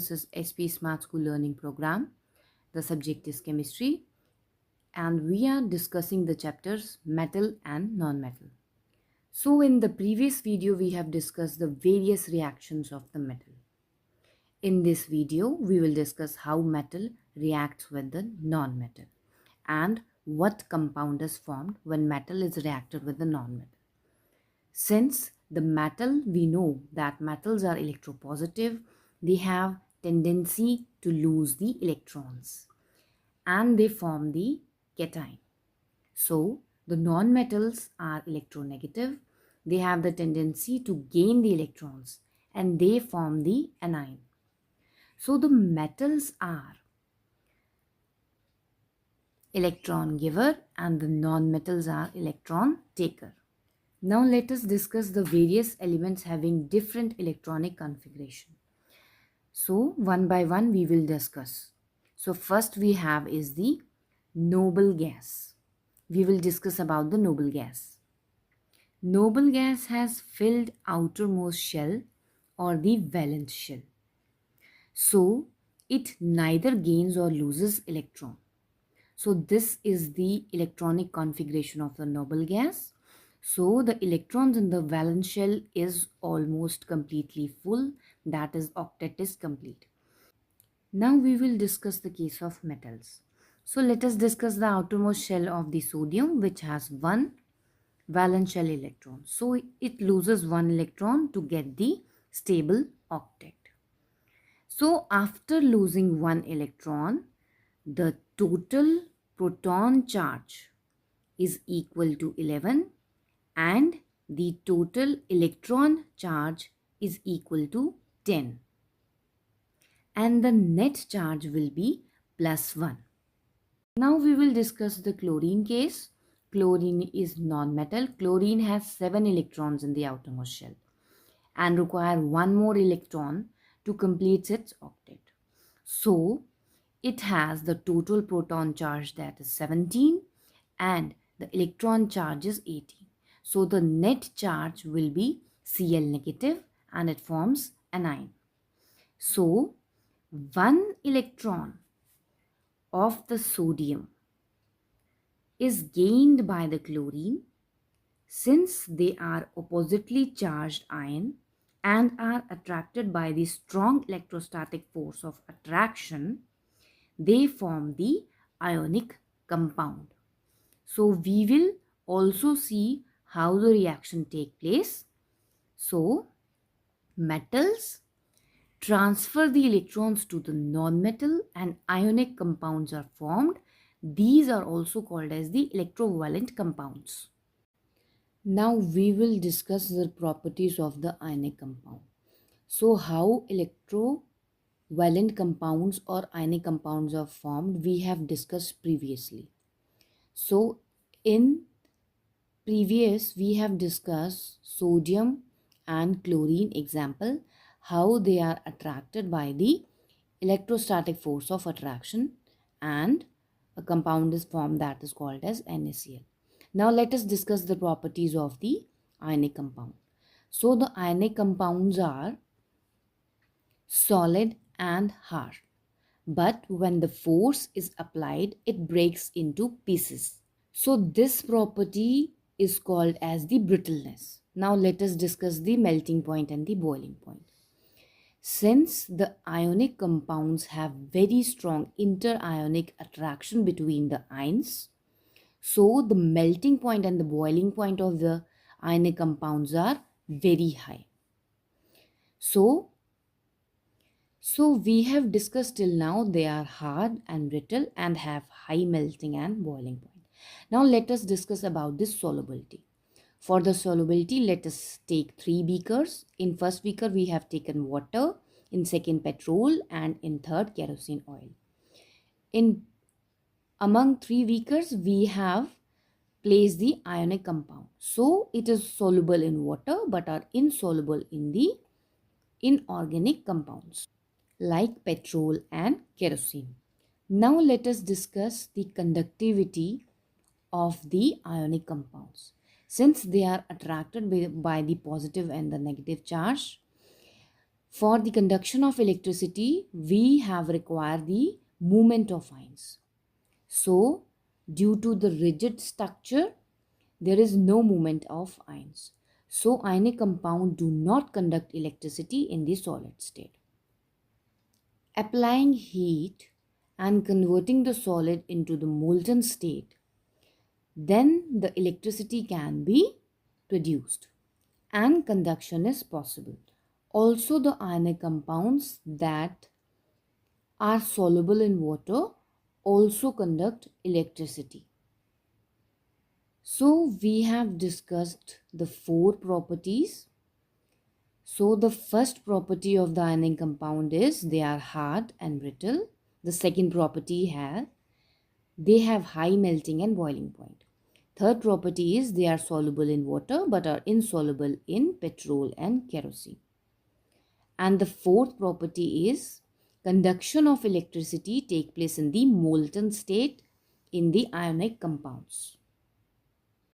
This is SP Smart School Learning Program. The subject is chemistry and we are discussing the chapters metal and non-metal. So in the previous video we have discussed the various reactions of the metal. In this video we will discuss how metal reacts with the non-metal and what compound is formed when metal is reacted with the non-metal. Since the metal, we know that metals are electropositive, they have tendency to lose the electrons and they form the cation. So the non-metals are electronegative, they have the tendency to gain the electrons and they form the anion. So the metals are electron giver and the non-metals are electron taker. Now let us discuss the various elements having different electronic configuration. So one by one we will discuss. So first we have is the noble gas. We will discuss about the noble gas. Noble gas has filled outermost shell or the valence shell. So it neither gains or loses electron. So this is the electronic configuration of the noble gas. So the electrons in the valence shell is almost completely full, that is octet is complete. Now we will discuss the case of metals. So let us discuss the outermost shell of the sodium which has one valence shell electron. So it loses one electron to get the stable octet. So after losing one electron, the total proton charge is equal to 11 and the total electron charge is equal to 10 and the net charge will be plus 1. Now we will discuss the chlorine case. Chlorine is non-metal. Chlorine has 7 electrons in the outermost shell and require one more electron to complete its octet. So it has the total proton charge that is 17 and the electron charge is 18. So the net charge will be Cl negative and it forms anion. So 1 electron of the sodium is gained by the chlorine since they are oppositely charged ion and are attracted by the strong electrostatic force of attraction. They form the ionic compound. So we will also see how the reaction take place. So metals transfer the electrons to the non-metal and ionic compounds are formed. These are also called as the electrovalent compounds. Now we will discuss the properties of the ionic compound. So how electrovalent compounds or ionic compounds are formed we have discussed previously. So in previous we have discussed sodium and chlorine example, how they are attracted by the electrostatic force of attraction and a compound is formed that is called as NaCl. Now let us discuss the properties of the ionic compound. So the ionic compounds are solid and hard, but when the force is applied it breaks into pieces. So this property is called as the brittleness. Now let us discuss the melting point and the boiling point. Since the ionic compounds have very strong interionic attraction between the ions, so the melting point and the boiling point of the ionic compounds are very high. So we have discussed till now they are hard and brittle and have high melting and boiling point. Now let us discuss about this solubility. For the solubility, let us take 3 beakers. In first beaker we have taken water, in second petrol and in third kerosene oil. In among 3 beakers we have placed the ionic compound. So it is soluble in water but are insoluble in the inorganic compounds like petrol and kerosene. Now let us discuss the conductivity of the ionic compounds. Since they are attracted by the positive and the negative charge, For the conduction of electricity, we have required the movement of ions. So, due to the rigid structure, there is no movement of ions. So, ionic compounds do not conduct electricity in the solid state. Applying heat and converting the solid into the molten state, then the electricity can be produced and conduction is possible. Also, the ionic compounds that are soluble in water also conduct electricity. So, we have discussed the four properties. So, the first property of the ionic compound is they are hard and brittle. The second property they have high melting and boiling point. Third property is they are soluble in water but are insoluble in petrol and kerosene. And the fourth property is conduction of electricity take place in the molten state in the ionic compounds.